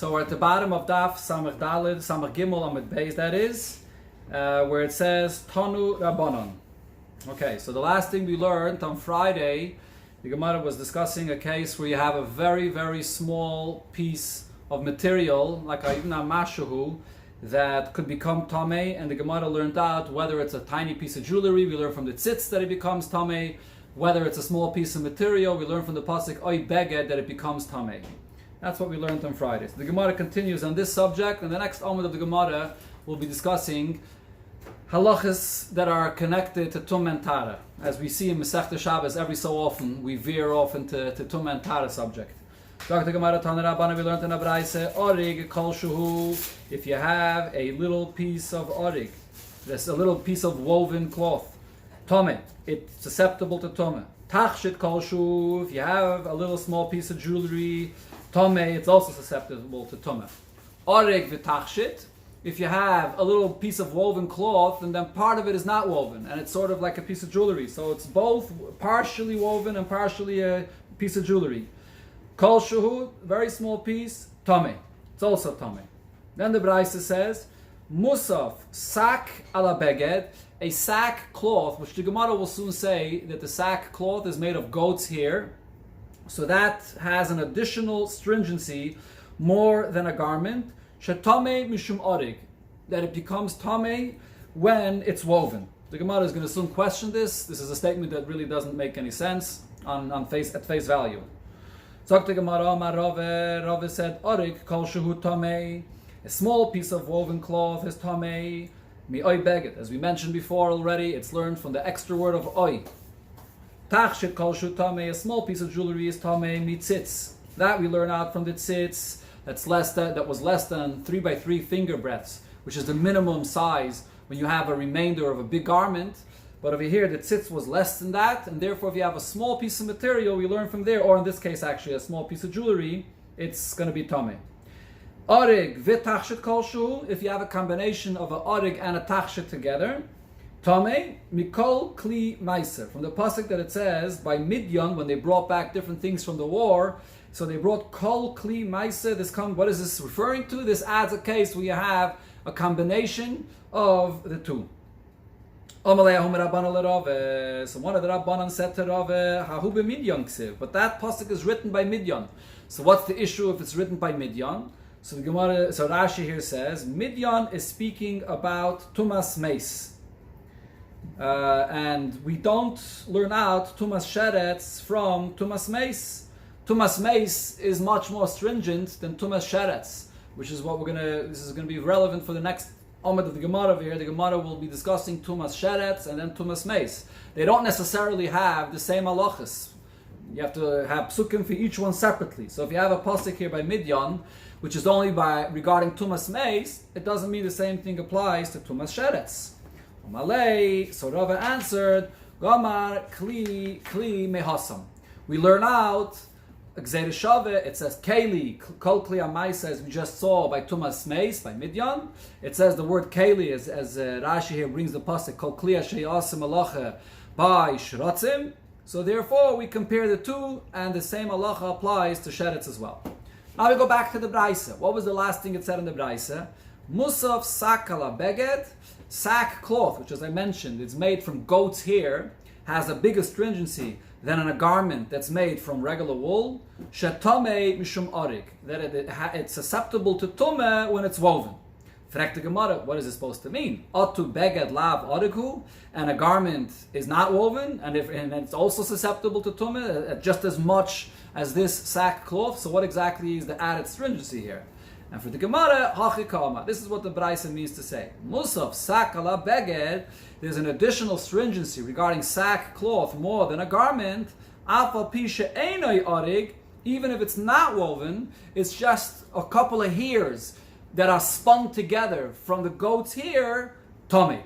So we're at the bottom of Daf Samach Dalid, Samach Gimel Amid Beis, that is, where it says Tanu Rabbanon. Okay, so the last thing we learned on Friday, the Gemara was discussing a case where you have a very, very small piece of material, like a Ibn Mashuhu, that could become Tameh, and the Gemara learned out whether it's a tiny piece of jewelry, we learn from the tzitz that it becomes Tameh, whether it's a small piece of material, we learn from the pasuk Oy Beged that it becomes Tameh. That's what we learned on Friday. So the Gemara continues on this subject, and the next Amud of the Gemara will be discussing halachas that are connected to Tum and Tara. As we see in Masechta Shabbos, every so often we veer off into Tum and Tara subject. Dr. Gemara Tanara Bana, we learned in Abraise, Orig Kol Shuhu, if you have a little piece of Orig, that's a little piece of woven cloth, Tome, it's susceptible to Tome. Tachshit Kol Shuhu, if you have a little small piece of jewelry, Tome, it's also susceptible to Tome. Orig V'tachshit, if you have a little piece of woven cloth and then part of it is not woven and it's sort of like a piece of jewelry, so it's both partially woven and partially a piece of jewelry. Kol Shuhu, very small piece, Tame, it's also Tame. Then the Braisa says, Musaf sak ala beged, a sack cloth, which the Gemara will soon say that the sack cloth is made of goat's hair, so that has an additional stringency more than a garment. Shetame mishum orig, that it becomes tame when it's woven. The Gemara is going to soon question this. This is a statement that really doesn't make any sense at face value. Zok the Gemara, Rave said, orig kol shehu tame, a small piece of woven cloth is tame, mi oy beged. As we mentioned before already, it's learned from the extra word of oy. Tachshit kol shehu tame, a small piece of jewelry is tame, mi tzitz. That we learn out from the tzitz. That was less than 3 by 3 finger breadths, which is the minimum size when you have a remainder of a big garment. But over here, the tzitz was less than that, and therefore if you have a small piece of material, we learn from there, or in this case actually a small piece of jewelry, it's going to be tameh. Orig v'tachshit kol shu, if you have a combination of an orig and a tachshit together, tameh mikol kli meiser. From the pasuk that it says, by Midyan, when they brought back different things from the war, so they brought kol kli ma'aseh. What is this referring to? This adds a case where you have a combination of the two. So one of the Rabbanan said to Rave, Hahu b'Midyan ksiv, but that pasuk is written by Midyan. So what's the issue if it's written by Midyan? So the Gemara, so Rashi here says, Midyan is speaking about Tumas Meis. And we don't learn out Tumas Sheretz from Tumas Meis. Tumas Meis is much more stringent than Tumas Sheretz, which is what this is going to be relevant for the next Amud of the Gemara over here. The Gemara will be discussing Tumas Sheretz and then Tumas Meis. They don't necessarily have the same halachas. You have to have psukim for each one separately. So if you have a pasuk here by Midyan, which is only regarding Tumas Meis, it doesn't mean the same thing applies to Tumas Sheretz. Malay, so Rava answered, Gamar kli mehasam. We learn out it says Keli, Kol Kli Amai says we just saw by Tumas Meis, by Midyan. It says the word Keli, as Rashi here brings the pasuk, Kol Kli Sheyasim Alacha by Shratzim. So therefore we compare the two, and the same halacha applies to Sheretz as well. Now we go back to the Braisa. What was the last thing it said in the Braisa? Musaf Sakala Beged, sack cloth, which as I mentioned, is made from goat's hair, has a bigger stringency than in a garment that's made from regular wool. Shetame mishum orig, that it's susceptible to tumah when it's woven. Frek the Gemara, what is it supposed to mean? Otu beged lav origu, and a garment is not woven, and it's also susceptible to tumah just as much as this sack cloth. So what exactly is the added stringency here? And for the Gemara, hachikama, this is what the Braisa means to say. Musaf sakala beged, there's an additional stringency regarding sack cloth more than a garment. Alpha pisha einoi orig, even if it's not woven, it's just a couple of hairs that are spun together from the goat's hair, tummy.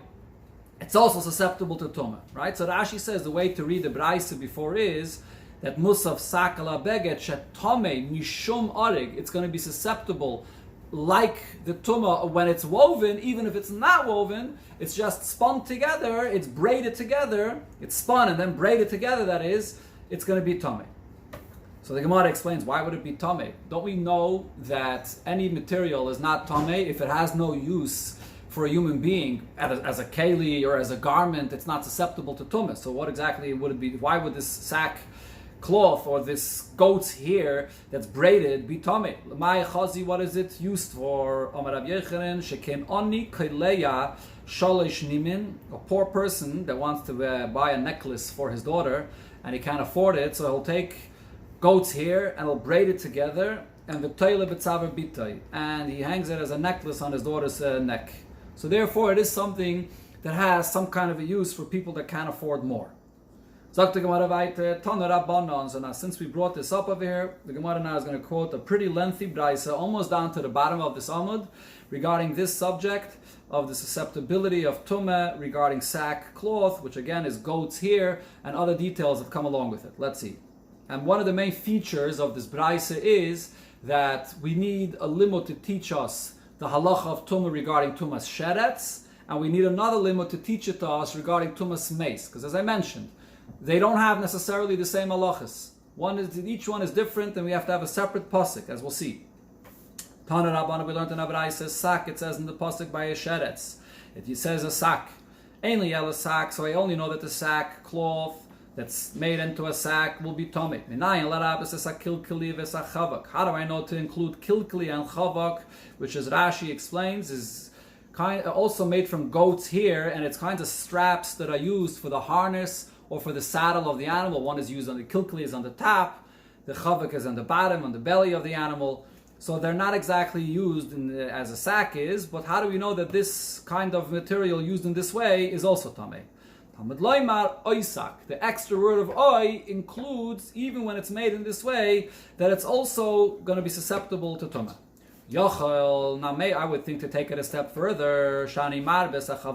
It's also susceptible to tumah, right? So Rashi says the way to read the Braisa before is that musaf sakala beged shetame mishum orig, it's going to be susceptible like the tumah when it's woven. Even if it's not woven, it's just spun together, it's braided together, it's spun and then braided together, that is, it's going to be tummy. So the Gemara explains, why would it be tamei? Don't we know that any material is not tamei if it has no use for a human being as a keli or as a garment? It's not susceptible to tumah. So what exactly would it be? Why would this sack cloth or this goat's hair that's braided be tamei? My chazi, what is it used for? Amar Rav Yechanan, shekem oni keleya shalish nimin. A poor person that wants to buy a necklace for his daughter and he can't afford it, so he'll take goat's hair and he'll braid it together and he hangs it as a necklace on his daughter's neck. So therefore it is something that has some kind of a use for people that can't afford more. So now since we brought this up over here, the Gemara now is going to quote a pretty lengthy brisa, almost down to the bottom of this Amud, regarding this subject of the susceptibility of tumah regarding sack cloth, which again is goat's hair, and other details that come along with it. Let's see. And one of the main features of this brisa is that we need a limud to teach us the halacha of tumah regarding tumas sheretz, and we need another limud to teach it to us regarding tumas meis. Because as I mentioned, they don't have necessarily the same halachas. Each one is different, and we have to have a separate pasuk, as we'll see. Tana Rabbana, we learned in Abraham, says sak. It says in the pasuk by a sheretz. It says a sak. Ainly yellow sack, so I only know that the sack cloth that's made into a sack will be tamei. How do I know to include kilkli and chavak, which, as Rashi explains, is also made from goat's hair, and it's kinds of straps that are used for the harness or for the saddle of the animal. One is used on the kilkli is on the top, the chavak is on the bottom, on the belly of the animal. So they're not exactly used as a sack is, but how do we know that this kind of material used in this way is also tamei? The extra word of oy includes, even when it's made in this way, that it's also going to be susceptible to tumah. Yochel, now I would think to take it a step further, that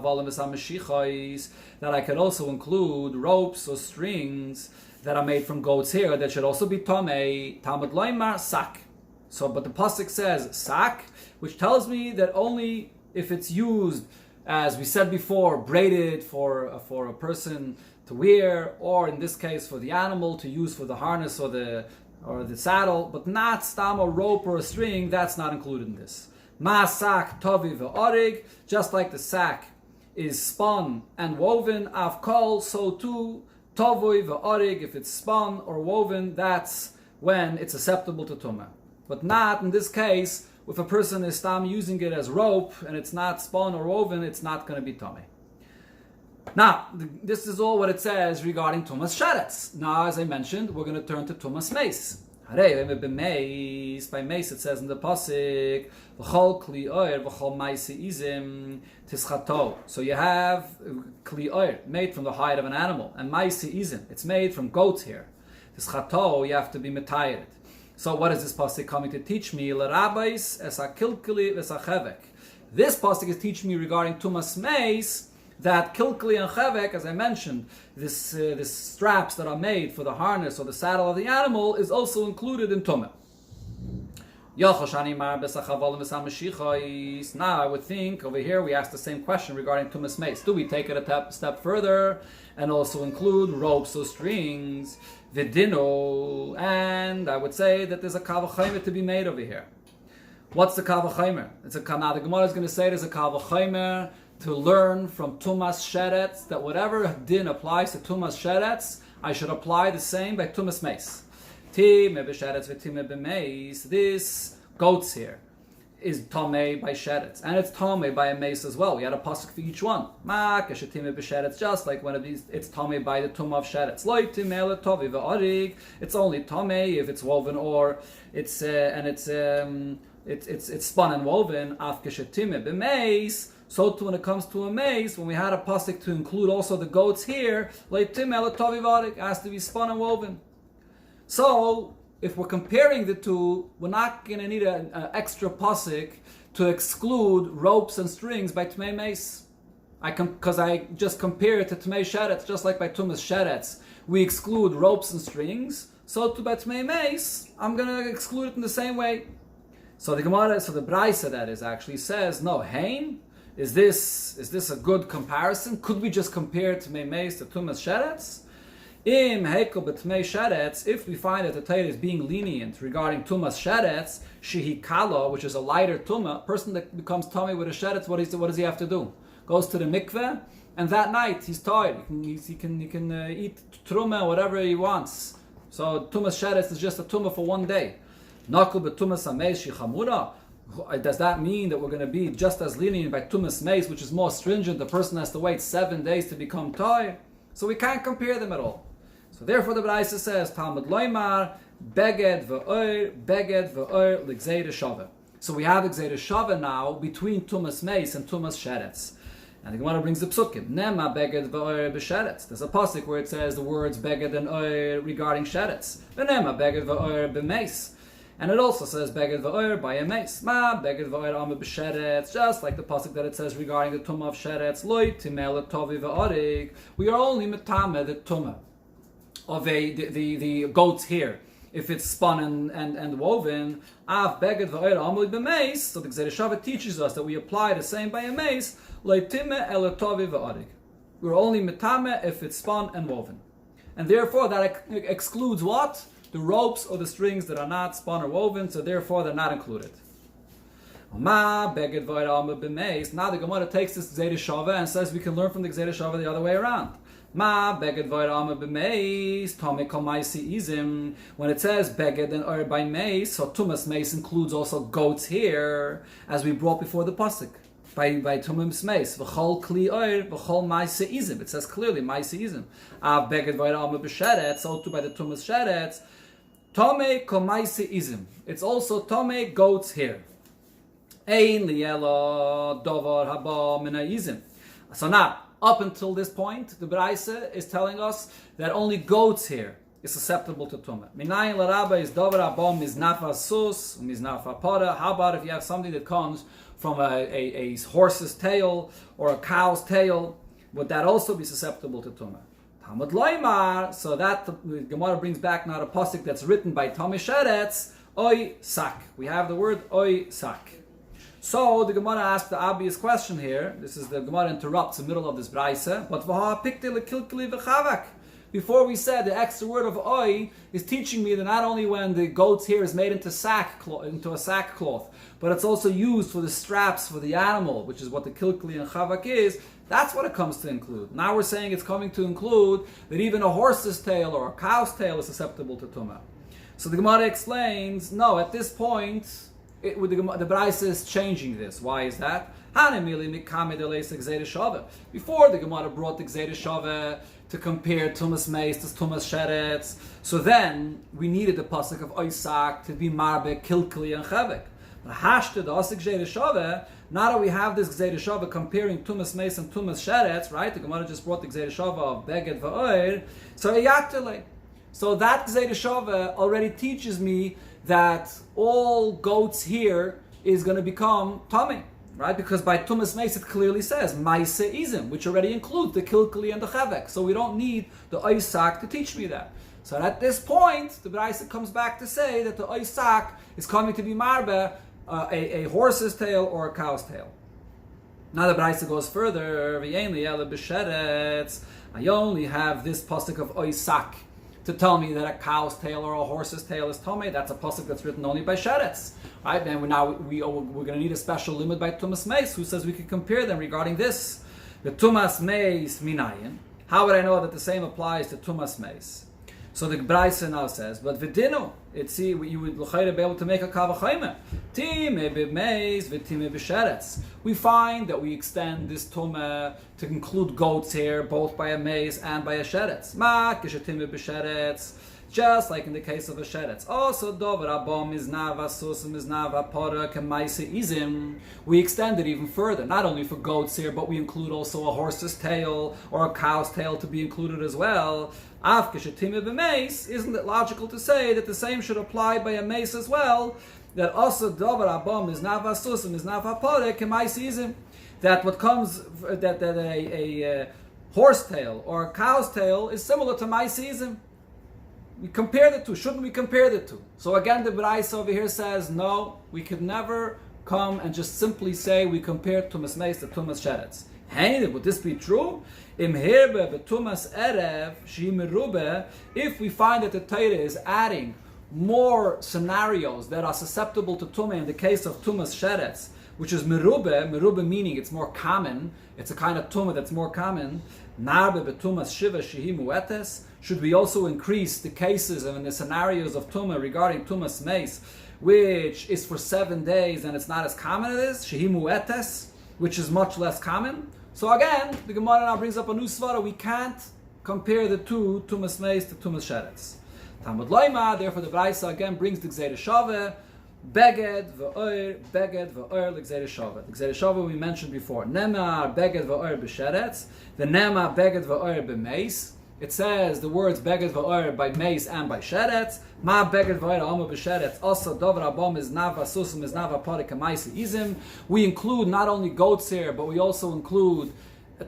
I could also include ropes or strings that are made from goat's hair that should also be tamei. Talmud loymar sak. So, but the pasuk says sak, which tells me that only if it's used, as we said before, braided for a person to wear, or in this case for the animal to use for the harness or the saddle, but not stam a rope or a string, that's not included in this. Ma sak tovi ve'orig, just like the sack is spun and woven, avkol, so too tovoi ve'orig, if it's spun or woven, that's when it's susceptible to tumah. But not in this case. If a person is stam using it as rope and it's not spun or woven, it's not going to be tamei. Now, this is all what it says regarding tumas sheretz. Now, as I mentioned, we're going to turn to tumas meis. By meis, it says in the pasuk, "V'chol kli oir v'chol ma'aseh izim tischato." So you have kli oir made from the hide of an animal, and ma'aseh izim, it's made from goat's hair. Tischato, you have to be metayired. So what is this pasuk coming to teach me? L'rabais es hakilkeli v'sachevek. This pasuk is teaching me regarding tumas meis that kilkeli and chevek, as I mentioned, this straps that are made for the harness or the saddle of the animal is also included in tumah. Now I would think over here we ask the same question regarding tumas meis. Do we take it a step further and also include ropes or strings? Vidino, and I would say that there's a kavachaymer to be made over here. What's the kavachaymer? Now the Gemara is going to say there's a kavachaymer to learn from tumas sheretz, that whatever din applies to tumas sheretz, I should apply the same by tumas meis. This goat's hair is tamei by sheretz, and it's tamei by a mace as well. We had a pasuk for each one. Just like one of these, it's tamei by the tumah of sheretz. It's only tamei if it's woven or it's spun and woven. So too when it comes to a mace, when we had a pasuk to include also the goat's hair, it has to be spun and woven. So if we're comparing the two, we're not going to need an extra pasuk to exclude ropes and strings by Tmei Meis. Because I just compare it to Tmei Sheretz, just like by Tumas Sheretz, we exclude ropes and strings. So to by Tmei Meis, I'm going to exclude it in the same way. So the Braisa that is actually says, no, Hain, is this a good comparison? Could we just compare Tmei Meis to Tumas Sheretz? Im hekel b'tmei sheretz, if we find that the Torah is being lenient regarding tumas sheretz, shehi kala, which is a lighter tumah, person that becomes tummy with a sheretz, what does he have to do? Goes to the mikveh, and that night he's tired. He can eat truma, whatever he wants. So tumas sheretz is just a tumah for one day. Nakul b'tumas hameis shichamura. Does that mean that we're going to be just as lenient by tumas meis, which is more stringent? The person has to wait 7 days to become tired. So we can't compare them at all. So therefore the Braisa says, Talmud loymar, beged v'oir l'gzeira shava. So we have l'gzeira shava now between tumas meis and tumas sheretz. And the Gemara brings the psukim. Nema beged v'oir b'sheretz. There's a pasuk where it says the words beged and oir regarding sheretz. Nema beged v'oir b'meis. And it also says beged v'oir by a meis. Ma beged v'oir ame b'sheretz. Just like the pasuk that it says regarding the tumah of sheretz. Loi timel tovi v'orig. We are only metame the tumah of the goat's hair. If it's spun and woven, av beged v'oir ame b'meis. So the Gzeira Shava teaches us that we apply the same by a meis. Loi time el tovi v'orig. We're only metame if it's spun and woven. And therefore that excludes what? The ropes or the strings that are not spun or woven, so therefore they're not included. Now the Gemara takes this Gzeira Shava and says we can learn from the Gzeira Shava the other way around. When it says beged and or by meis, so tumas meis includes also goat's hair, as we brought before the pasuk. By tumas meis, v'chol kli oir, v'chol ma'ase izim. It says clearly ma'ase izim. Av beged v'oir ame b'sheretz, so too by the tumas sheretz. Tome komaise izim. It's also tome goat's hair. Ein liela dovar haba mina izim. So now, up until this point, the Braisa is telling us that only goat's hair is susceptible to tumah. Minayin laraba is dovar haba miznafa sus, miznafa para. How about if you have something that comes from a horse's tail or a cow's tail? Would that also be susceptible to tumah? So that the Gemara brings back now a pasuk that's written by Tomei Sheretz, Oy Sak. We have the word Oy Sak. So the Gemara asks the obvious question here. This is the Gemara interrupts the middle of this Braisa. But before we said the extra word of Oy is teaching me that not only when the goat's hair is made into a sackcloth, but it's also used for the straps for the animal, which is what the kilkli and chavak is. That's what it comes to include. Now we're saying it's coming to include that even a horse's tail or a cow's tail is susceptible to tumah. So the Gemara explains, no, at this point, the Braisa is changing this. Why is that? Before the Gemara brought the Gzeira Shava to compare tumas meis to tumas sheretz, so then we needed the pasuk of Oisak to be marbe, kilkli, and chavek. Now that we have this Gzeira Shava comparing tumas meis and tumas sheretz, right? The Gemara just brought the Gzeira Shava of beged v'oir. So that Gzeira Shava already teaches me that all goats here is going to become tummy, right? Because by tumas meis it clearly says maise izim, which already includes the kilkali and the chavek. So we don't need the oisak to teach me that. So at this point, the Braisa comes back to say that the oisak is coming to be marbe, a horse's tail or a cow's tail. Now the Braisa goes further. I only have this pasuk of oisak to tell me that a cow's tail or a horse's tail is tomei. That's a pasuk that's written only by sheretz, right? And we're going to need a special limit by tumas meis. Who says we can compare them regarding this? The tumas meis minayin. How would I know that the same applies to tumas meis? So the Braisa now says, but v'dinu, you would be able to make a kavachayme. Time b'meis v'time b'sheretz. We find that we extend this tumah to include goat's hair, both by a meis and by a sheretz. Ma kishetime b'sheretz, just like in the case of a sheretz. Also, dover abom miznava sus miznava para kemaise izim. We extend it even further, not only for goat's hair, but we include also a horse's tail or a cow's tail to be included as well. Isn't it logical to say that the same should apply by a mace as well? That also dover abom is nava susim is nava pare kemaisizim. That what comes that a horse tail or a cow's tail is similar to maisizim. We compare the two. Shouldn't we compare the two? So again, the Braisa over here says no. We could never come and just simply say we compare tumas meis to tumas sheretz. Hey, would this be true? Im herbe betumas erev shi merube. If we find that the Torah is adding more scenarios that are susceptible to tumah in the case of tumas sheretz, which is merube meaning it's more common. It's a kind of tumah that's more common. Narbe betumas shiva shehi muetes. Should we also increase the cases and the scenarios of tumah regarding tumas meis, which is for 7 days and it's not as common as this, shehi muetes, which is much less common? So again, the Gemara now brings up a new svara. We can't compare the two, tumas meis to tumas sheretz. Talmud Loima, therefore the Braisa again brings the Gzeira Shava, beged v'oir l'Gzeira Shava. The Gzeira Shava we mentioned before. Nemar beged v'oir b'sheretz, the Nemar beged v'oir b'meis. It says the words beged v'oir by meis and by sheretz. Ma beged v'oir amo b'sheretz. Also dover abom is nava susum is nava parik amaisi izim. We include not only goats here, but we also include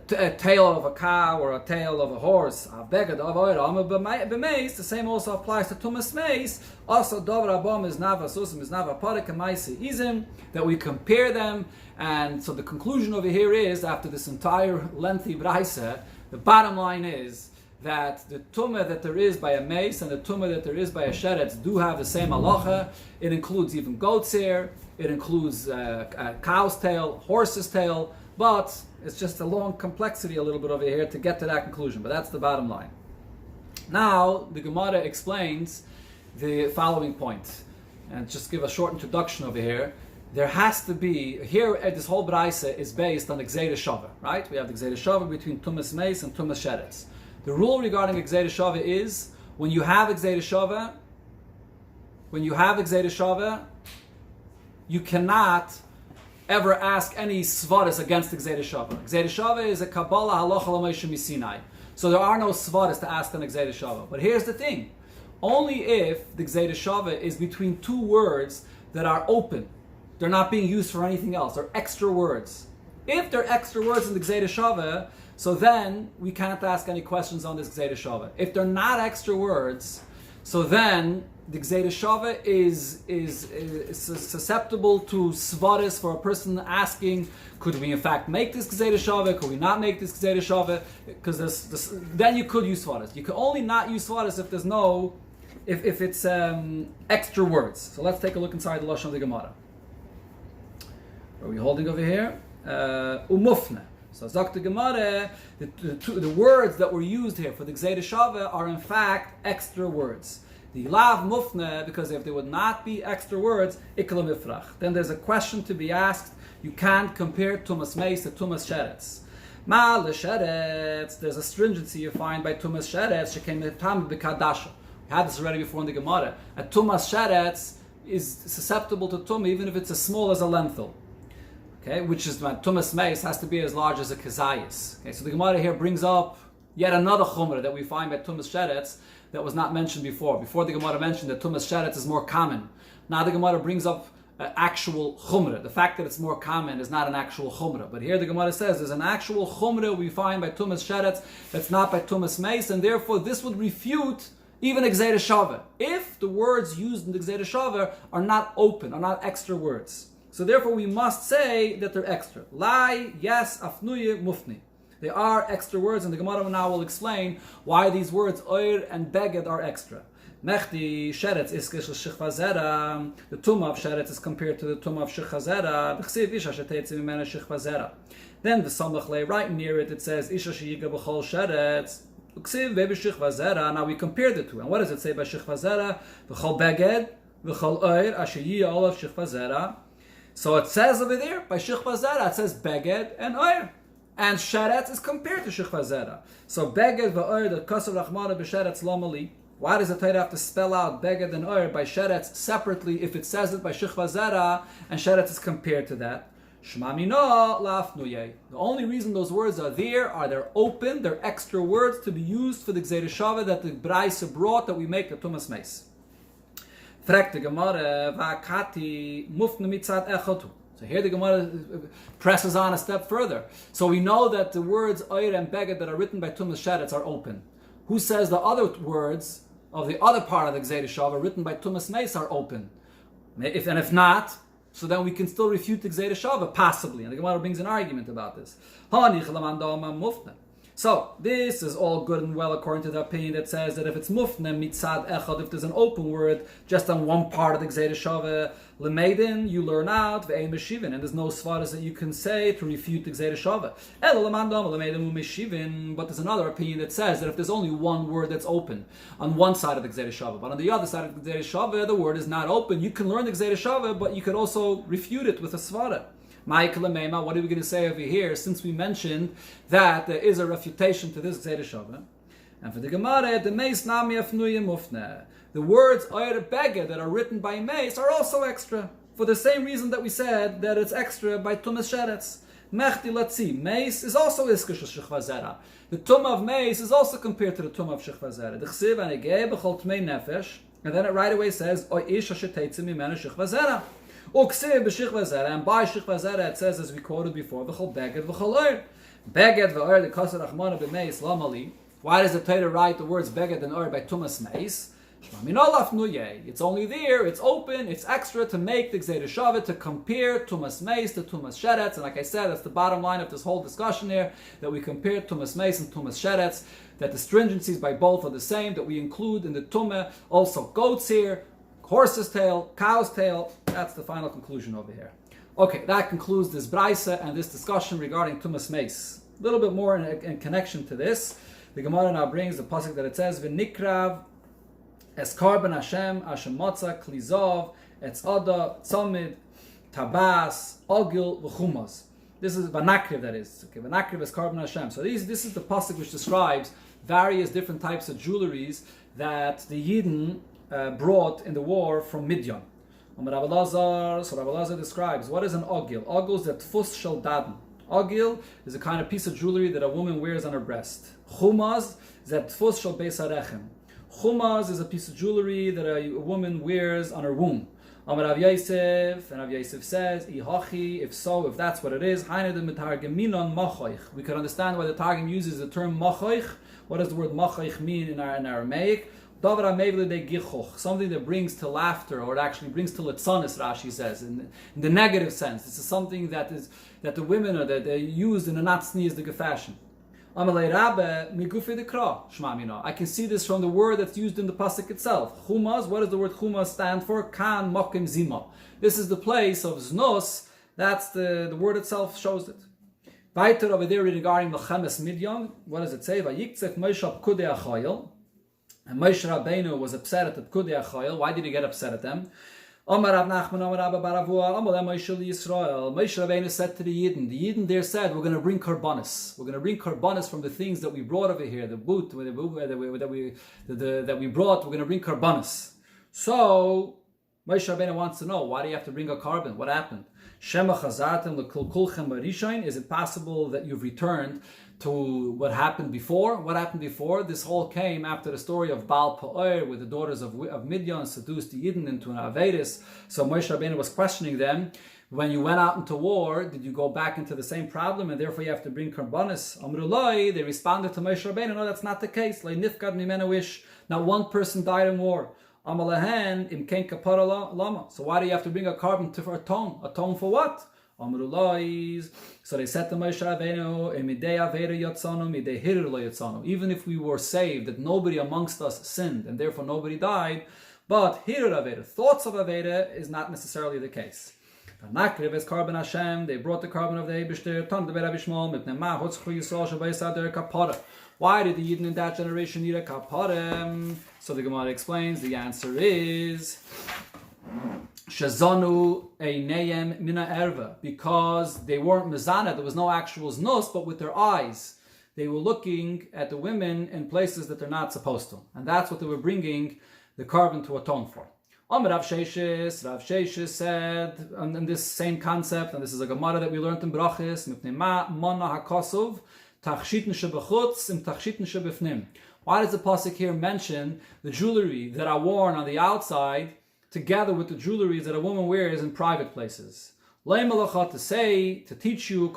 a tail of a cow or a tail of a horse. Beged v'oir amo b'meis. The same also applies to tumas meis. Also dover abom is nava susum is nava parik amaisi izim. That we compare them, and so the conclusion over here is, after this entire lengthy brayse, the bottom line is that the tumah that there is by a mace and the tumah that there is by a sheretz do have the same halacha. It includes even goat's hair, it includes a cow's tail, horse's tail, but it's just a long complexity a little bit over here to get to that conclusion, but that's the bottom line. Now, the Gemara explains the following point, and just give a short introduction over here. There has to be, here this whole braise is based on the Gzeira Shava, right? We have the Gzeira Shava between tumas meis and tumas sheretz. The rule regarding Gzeira Shava is, when you have Gzeira Shava, you cannot ever ask any svaris against the Gzeira Shava. Gzeira Shava is a Kabbalah halacha l'Moshe Misinai. So there are no svaris to ask on Gzeira Shava. But here's the thing. Only if the Gzeira Shava is between two words that are open. They're not being used for anything else. They're extra words. If they're extra words in the Gzeira Shava, so then we can't ask any questions on this Gzeira Shava. If they're not extra words, so then the Gzeira Shava is susceptible to svaris for a person asking, could we in fact make this Gzeira Shava? Could we not make this Gzeira Shava? Because then you could use svaris. You can only not use svaris if there's no, if it's extra words. So let's take a look inside the Lashon of the Gemara. What are we holding over here? Umufne. So Zok the Gemara, the words that were used here for the Gzeira Shava are in fact extra words. The lav mufne, because if they would not be extra words, ikla mifrach. Then there's a question to be asked. You can't compare tumas meis to tumas sheretz. Ma l'sheretz, there's a stringency you find by tumas sheretz. Shekem tam b'kadasha. We had this already before in the Gemara. A tumas sheretz is susceptible to tumah even if it's as small as a lentil. Okay, which is when tumas meis has to be as large as a kezayis. Okay, so the Gemara here brings up yet another chumrah that we find by tumas sheretz that was not mentioned before. Before the Gemara mentioned that tumas sheretz is more common. Now the Gemara brings up actual chumrah. The fact that it's more common is not an actual chumrah. But here the Gemara says there's an actual chumrah we find by tumas sheretz that's not by tumas meis, and therefore this would refute even a Gzeira Shava, if the words used in the Gzeira Shava are not open, are not extra words. So therefore we must say that they're extra. Lai, yes, afnuye, mufni. They are extra words, and the Gemara now will explain why these words oir and beged are extra. Mechti sheretz is shechva zera. The tumah of sheretz is compared to the tumah of shechva zera. B'chsiv isha sheteitzi mimena shechva zera. Then the samach lay right near it. It says isha sheyiga b'chol sheretz. B'chsiv bebi shechva zera. Now we compare the two, and what does it say by shechva zera? B'chol beged, b'chol oir, asher yiyah olav shechva zera. So it says over there, by Shechva Zera, it says Beged and Oir. And Sheretz is compared to Shechva Zera. So Beged v'Oir, the Kasav Rachmana b'Sheretz Lomali. Why does the Torah have to spell out Beged and Oir by Sheretz separately if it says it by Shechva Zera and Sheretz is compared to that? Shema Mino la'afnuye. The only reason those words are there are they're open, they're extra words to be used for the Gzeira Shava that the Braise brought that we make the Tumas Meis. Fragt the Gemara, va'kati mufne mitzad echotu. So here the Gemara presses on a step further. So we know that the words oir and beged that are written by tumas sheretz are open. Who says the other words of the other part of the Gzeira Shava written by tumas meis are open? If not, so then we can still refute the Gzeira Shava, possibly. And the Gemara brings an argument about this. So, this is all good and well according to the opinion that says that if it's mufne mitzad echad, if there's an open word just on one part of the Gzeira Shava, lemeidin, you learn out, ve'ein meshivin, and there's no svaras that you can say to refute the Gzeira Shava. But there's another opinion that says that if there's only one word that's open on one side of the Gzeira Shava, but on the other side of the Gzeira Shava, the word is not open, you can learn the Gzeira Shava, but you could also refute it with a svara. What are we going to say over here, since we mentioned that there is a refutation to this Gzeira Shava? And for the Gemara, the meis nami afnuya mufne. The words oyer beged that are written by meis are also extra, for the same reason that we said that it's extra by tumas sheretz. Mechti latzi, meis is also iskish shechva zera. The tumah of meis is also compared to the tumah of shechva zera. The chsiv anegei b'chol tmei nefesh, and then it right away says oy ish asher teitzim mimenu shechva zera. And by Shechva Zera it says, as we quoted before, V'chol beged v'chol oyer. Beged v'oyer the kasar achmana b'meis lamali. Why does the Torah write the words beged and oyer by tumas meis? It's only there, it's open, it's extra to make the Gzeira Shava, to compare tumas meis to tumas sheretz. And like I said, that's the bottom line of this whole discussion here, that we compare tumas meis and tumas sheretz, that the stringencies by both are the same, that we include in the tumah also goats here, horse's tail, cow's tail. That's the final conclusion over here. Okay, that concludes this braisa and this discussion regarding tumas meis. A little bit more in connection to this. The Gemara now brings the pasuk that it says, "V'nikrav es karban Hashem Hashem matza klizov etz ada tzamid tabas ogil v'chumas." This is vanakriv, that is. Okay, vanakriv es karban Hashem. So this is the pasuk which describes various different types of jewelries that the Yidden brought in the war from Midian. So Rabbi Lazar describes, what is an ogil? Ogil is the tfus shel daden. Ogil is a kind of piece of jewelry that a woman wears on her breast. Chumaz is that tfus shel beis harechem. Chumaz is a piece of jewelry that a woman wears on her womb. Amar Rav Yosef, and Rav Yosef says, Ihachi, if so, if that's what it is, we can understand why the Targum uses the term machoich. What does the word machoich mean in Aramaic? Something that brings to laughter, or it actually brings to litzanis, Rashi says, in the negative sense. This is something that the women are that they use in a not sneezige fashion. I can see this from the word that's used in the pasuk itself. Chumaz, what does the word chumaz stand for? Kan mokim zima. This is the place of znos. That's the word itself shows it. Weiter over there regarding Melchemes Midian, what does it say? Vayiktzek Moshe Pkudei Achayil. And Moshe Rabbeinu was upset at the Pkudei Achayil. Why did he get upset at them? Amar Rav Nachman, Amar Rabba Baravua, Amar Moshe Yisrael. Moshe Rabbeinu said to the Yidden there said, we're going to bring karbanis. We're going to bring karbanis from the things that we brought over here, the boot that we brought. We're going to bring karbanis. So Moshe Rabbeinu wants to know, why do you have to bring a carbon? What happened? Shema chazartem lekulkulchem barishain. Is it possible that you've returned to what happened before? What happened before? This whole came after the story of Baal Pa'or, where the daughters of Midian seduced the Yidden into an Averis. So Moshe Rabbeinu was questioning them. When you went out into war, did you go back into the same problem, and therefore you have to bring karbanis? Amrulai, they responded to Moshe Rabbeinu, no, that's not the case. Not one person died in war. Amalahan im ken kapara lama. So why do you have to bring a carbon to atone? Atone for what? Amrulais. So they said to Moshe Rabbeinu, even if we were saved, that nobody amongst us sinned, and therefore nobody died, but hirur aveda, thoughts of aveda, is not necessarily the case. Nakriv is carbon Hashem. They brought the carbon of the Eibishter. Why did the Yidden in that generation need a kapara? So the Gemara explains. The answer is Shazanu einayim mina erva, because they weren't mizana. There was no actual znos, but with their eyes they were looking at the women in places that they're not supposed to, and that's what they were bringing the carbon to atone for. Rav Sheshes said, and this same concept, and this is a Gemara that we learned in Brachis, why does the pasuk here mention the jewelry that are worn on the outside together with the jewelry that a woman wears in private places? To say, to teach you,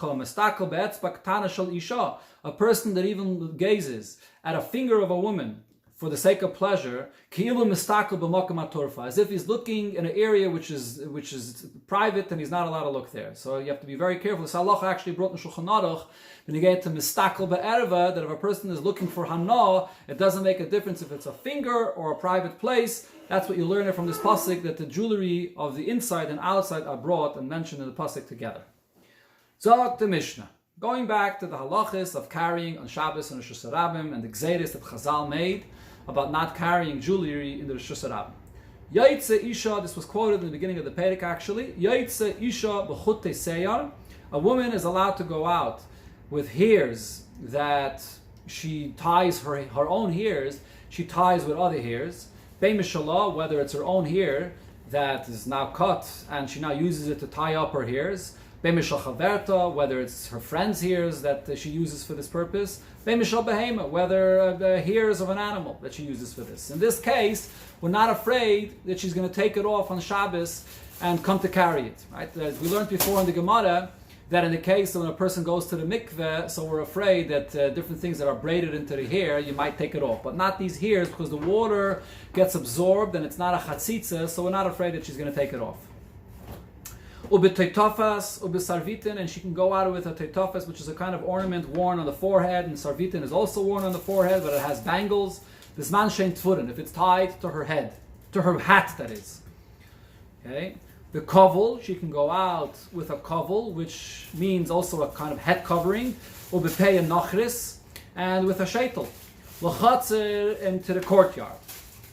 a person that even gazes at a finger of a woman for the sake of pleasure, as if he's looking in an area which is private and he's not allowed to look there. So you have to be very careful. This halacha actually brought in Shulchan Aruch when you get to mistakel be'erva, that if a person is looking for hana, it doesn't make a difference if it's a finger or a private place. That's what you learn from this pasuk, that the jewelry of the inside and outside are brought and mentioned in the pasuk together. Zog the Mishnah. Going back to the halachas of carrying on Shabbos and Rosh Hashanah and the gzeiros that Chazal made about not carrying jewelry in the Rosh Hashanah. Yaitze Isha, this was quoted in the beginning of the Perek actually. Yaitze Isha b'chutei seyar. A woman is allowed to go out with hairs that she ties her own hairs, she ties with other hairs. Beimishalah, whether it's her own hair that is now cut and she now uses it to tie up her hairs. Beimishal chaverta, whether it's her friend's hairs that she uses for this purpose. Beimishal behema, whether the hairs of an animal that she uses for this. In this case, we're not afraid that she's going to take it off on Shabbos and come to carry it. Right? As we learned before in the Gemara, that in the case of when a person goes to the mikveh, so we're afraid that different things that are braided into the hair, you might take it off. But not these hairs, because the water gets absorbed and it's not a chatzitza, so we're not afraid that she's going to take it off. Ubetitofas, ubesarvitin, and she can go out with a teitofas, which is a kind of ornament worn on the forehead, and sarvitin is also worn on the forehead, but it has bangles. This man shein tfurin, if it's tied to her head, to her hat, that is. Okay. The kovel, she can go out with a kovel, which means also a kind of head covering, ubepei and nachris, and with a sheitel, lachatzer, into the courtyard.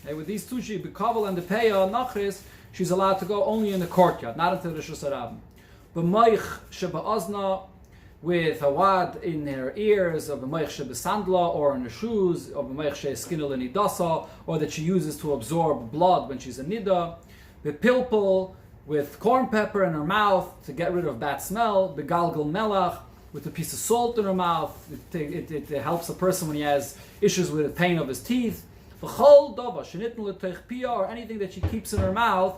Okay. With these two, the kovel and the peya nachris, she's allowed to go only in the courtyard, not into the Rosh Hashanah. B'moich sheba'ozna, with a wad in her ears, or b'moich sheba'sandla, or in her shoes, or b'moich she'eskinel nidasa, or that she uses to absorb blood when she's a nida. B'pilpul, with corn pepper in her mouth to get rid of bad smell. B'galgal melach, with a piece of salt in her mouth. It helps a person when he has issues with the pain of his teeth. Or anything that she keeps in her mouth,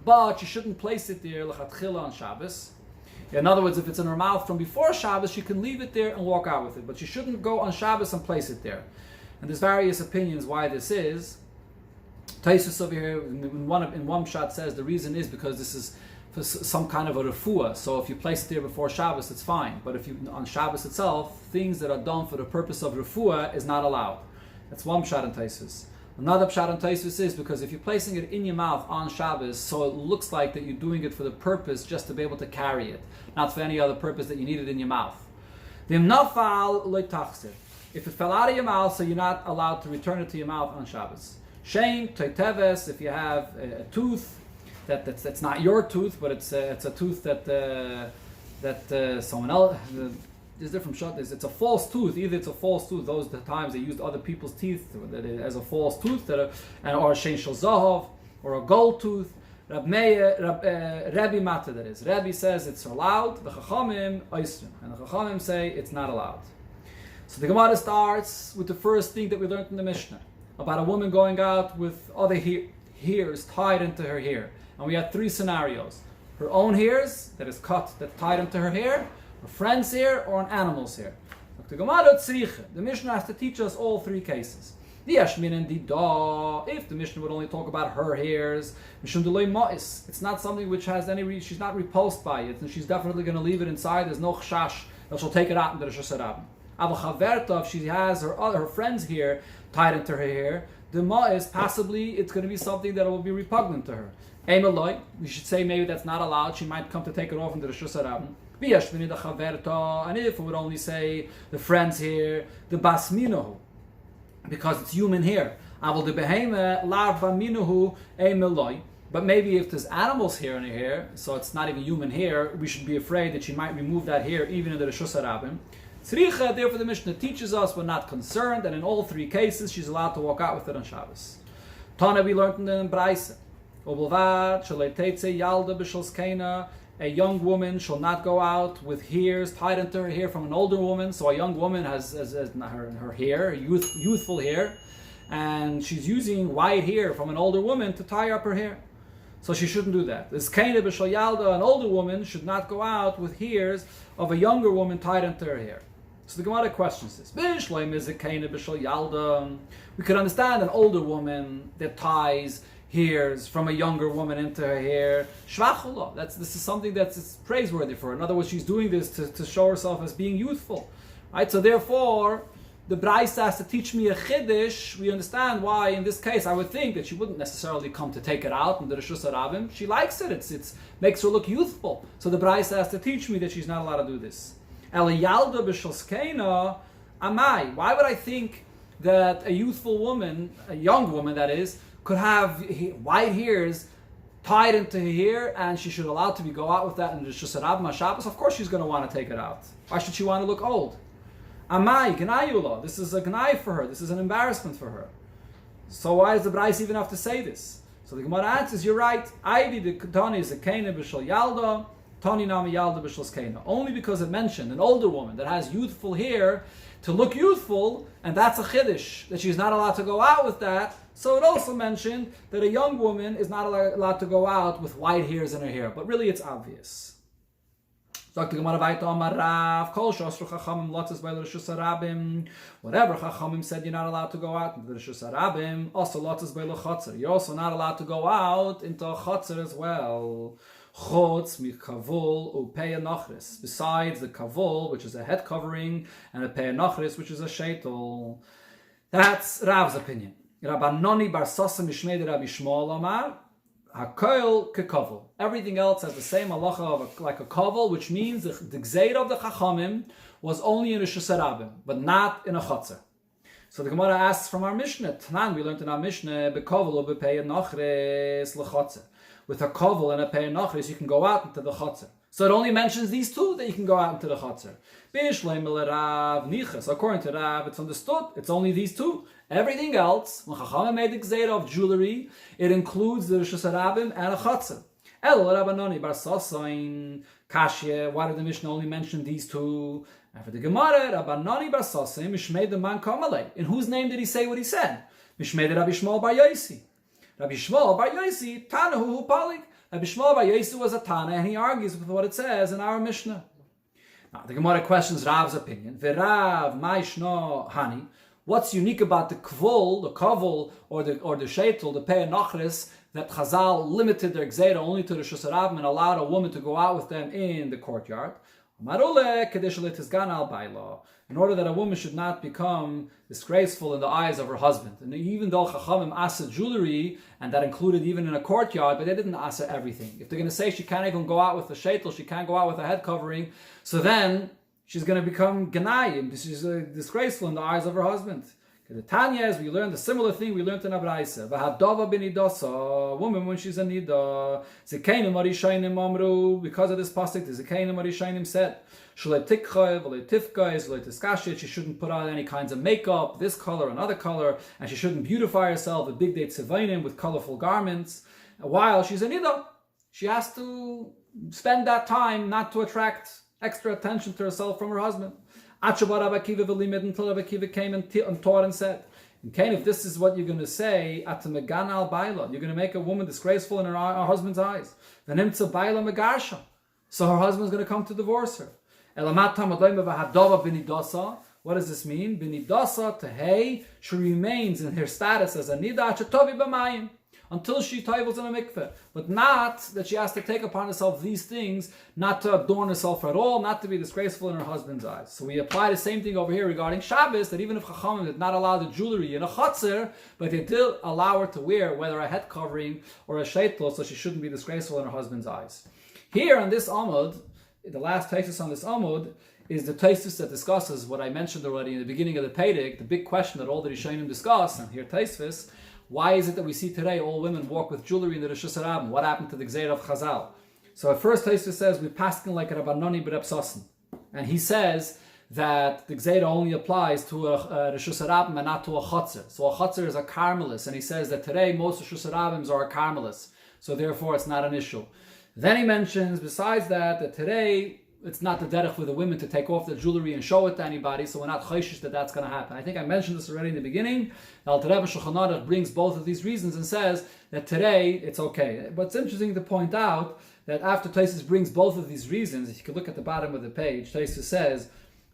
but she shouldn't place it there on Shabbos. In other words, if it's in her mouth from before Shabbos, she can leave it there and walk out with it, but she shouldn't go on Shabbos and place it there. And there's various opinions why this is. Taisus over here in one shot says the reason is because this is for some kind of a refuah. So if you place it there before Shabbos, it's fine. But if you on Shabbos itself, things that are done for the purpose of refuah is not allowed. That's one pshat in Taisus. Another pshat in Taisus is because if you're placing it in your mouth on Shabbos, so it looks like that you're doing it for the purpose just to be able to carry it, not for any other purpose that you need it in your mouth. If it fell out of your mouth, so you're not allowed to return it to your mouth on Shabbos. Shame, toiteves, if you have a tooth that's not your tooth, but it's a tooth that someone else. There's different shots. It's a false tooth. Either it's a false tooth. Those are the times they used other people's teeth as a false tooth, or a shein shel zahav, or a gold tooth. Rabbi Mata, that is. Rabbi says it's allowed. The Chachamim oisrim, and the Chachamim say it's not allowed. So the Gemara starts with the first thing that we learned in the Mishnah about a woman going out with other hairs tied into her hair. And we had three scenarios. Her own hairs, that is cut, that tied into her hair, her friend's hair, or an animal's hair. The Gemara tzricha, the Mishnah has to teach us all three cases. If the Mishnah would only talk about her hairs, it's not something which has any, she's not repulsed by it, and she's definitely going to leave it inside. There's no chash that she'll take it out into the Rosh Hashanah. If she has her friend's hair tied into her hair, the ma'is, possibly it's going to be something that will be repugnant to her. We should say maybe that's not allowed. She might come to take it off into the Rosh Hashanah. And if we would only say the friend's hair, the basminahu, because it's human hair. But maybe if there's animal's hair in her hair, so it's not even human hair, we should be afraid that she might remove that hair even in the Rosh Hashanah. Tzricha, therefore the Mishnah teaches us we're not concerned, and in all three cases she's allowed to walk out with it on Shabbos. Tana, we learned in the Braisa. A young woman shall not go out with hairs tied into her hair from an older woman. So a young woman has her hair, youthful hair, and she's using white hair from an older woman to tie up her hair. So she shouldn't do that. An older woman should not go out with hairs of a younger woman tied into her hair. So the Gemara questions this. We could understand an older woman that ties hairs from a younger woman into her hair. This is something that's praiseworthy for her. In other words, she's doing this to show herself as being youthful. Right? So therefore, the Braisa has to teach me a chiddush. We understand why, in this case, I would think that she wouldn't necessarily come to take it out in the Rishus Harabim. She likes it. It makes her look youthful. So the Braisa has to teach me that she's not allowed to do this. Eliyalda b'shalskeina amai. Why would I think that a youthful woman, a young woman that is, could have white hairs tied into her hair and she should allow to go out with that in the Rishus Harabim Shabbos? Of course she's going to want to take it out. Why should she want to look old? Amai, Gnayula. This is a Gnai for her. This is an embarrassment for her. So why does the Brais even have to say this? So the Gemara answers, you're right. Aidi the Tani is a Kena b'shal Yalda, Tani nami Yalda b'shal Skena. Only because it mentioned an older woman that has youthful hair to look youthful, and that's a Chiddush, that she's not allowed to go out with that. So it also mentioned that a young woman is not allowed to go out with white hairs in her hair. But really it's obvious. Whatever Chachamim said you're not allowed to go out into the Rishus Harabim, also lotzes by l'chotzer. You're also not allowed to go out into a chotzer as well. Chotz mi kavul upei nachris. Besides the kavul, which is a head covering, and a pei nachris, which is a sheitel. That's Rav's opinion. Rabbanoni bar Sosa mishmei Rabbi Shmuel Omar. Hakoil kekavul. Everything else has the same halacha of like a kavul, which means the gzeir of the chachamim was only in a Rishus Harabim, but not in a chotzer. So the Gemara asks from our Mishnah. Tanan, we learned in our Mishnah bekavul or bepei nachres lechotzer. With a kavul and a pei nachres, you can go out into the chotzer. So it only mentions these two that you can go out into the chotzer. According to Rav, it's understood. It's only these two. Everything else, when Chachamim made the gzeira of jewelry, it includes the Rishus Harabim and a chotzer. El Rabbanoni bar Sosain Kashya. Why did the Mishnah only mention these two? And for the Gemara, Rabbanoni bar Sosain Mishmei the man Kamalei. In whose name did he say what he said? Mishmei the Rabbi Shmuel bar Yosi. Rabbi Shmuel bar Yosi Tanahu Palik. Rabbi Shmuel bar Yosi was a Tana, and he argues with what it says in our Mishnah. Now the Gemara questions Rav's opinion. V'Rav Ma'ishno Hani. What's unique about the kavul, or the sheitel, the pei nachris, that Chazal limited their gzeira only to the Rishus Harabim and allowed a woman to go out with them in the courtyard? In order that a woman should not become disgraceful in the eyes of her husband. And even though Chachamim asa jewelry, and that included even in a courtyard, but they didn't asa everything. If they're going to say she can't even go out with a sheitel, she can't go out with a head covering, so then she's going to become ganayim. She's disgraceful in the eyes of her husband. The Tanya, as we learned a similar thing, we learned in Abraisa. V'hadava b'nidasa, a woman when she's a nida. Zekeinim arishayim amru. Because of this pasuk, the Zekeinim arishayim said, Shalei tikcha, v'lei tifka, v'lei tiskashit. She shouldn't put on any kinds of makeup, this color, another color, and she shouldn't beautify herself with big day tzivainim, with colorful garments. While she's a nida, she has to spend that time not to attract extra attention to herself from her husband. Until Rabbi Akiva came and taught and said, if this is what you're going to say, you're going to make a woman disgraceful in her husband's eyes. So her husband's going to come to divorce her. What does this mean? Binidasa tehei, she remains in her status as a nida chatovi b'mayim, until she tavels in a mikveh. But not that she has to take upon herself these things, not to adorn herself at all, not to be disgraceful in her husband's eyes. So we apply the same thing over here regarding Shabbos, that even if Chachamim did not allow the jewelry in a chotzer, but they did allow her to wear whether a head covering or a sheitel, so she shouldn't be disgraceful in her husband's eyes. Here on this Amud, the last tesis on this Amud, is the tesis that discusses what I mentioned already in the beginning of the Pedic, the big question that all the Rishonim discuss, and here tesis. Why is it that we see today all women walk with jewelry in the Rishus Harabim? What happened to the Gzeir of Chazal? So at first Tosfos says we paskin like Rabbanoni b'Reb Sosin, and he says that the Gzeir only applies to a Rishus Harabim and not to a Chotzer. So a Chotzer is a Carmelis, and he says that today most Rishus Harabims are a Carmelis, so therefore it's not an issue. Then he mentions, besides that today it's not the derech for the women to take off the jewelry and show it to anybody, so we're not chayshish that that's going to happen. I think I mentioned this already in the beginning. Al Tereb Shulchan Aruch brings both of these reasons and says that today it's okay. But it's interesting to point out that after Tosfos brings both of these reasons, if you could look at the bottom of the page, Tosfos says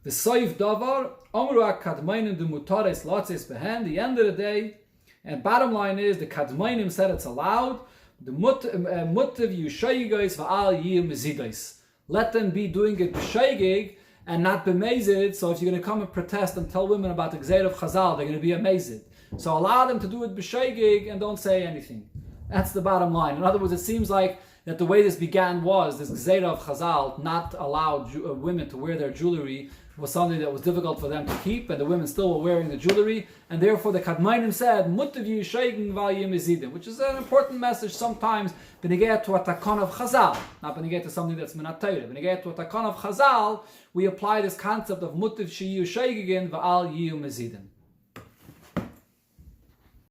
The soif davar, omru kadmainim du mutares latzes behen. The end of the day, and bottom line is the kadmainim said it's allowed. The mutav yushayigos va'al yiyim mezidos. Let them be doing it b'shaygig and not b'mezid. So if you're going to come and protest and tell women about the gzeir of Chazal, they're going to be amazed. So allow them to do it b'shaygig and don't say anything. That's the bottom line. In other words, it seems like that the way this began was this gzeir of Chazal not allowed women to wear their jewelry was something that was difficult for them to keep, and the women still were wearing the jewelry, and therefore the Kadmainim said, Mutav Yishayim Vayim Ezidim, which is an important message sometimes, benegayat to a takon of Chazal, not benegayat to something that's minat Torah. Benegayat to a takon of Chazal, we apply this concept of Mutav Shiyu Shaygin Va'al Yiyum Ezidim.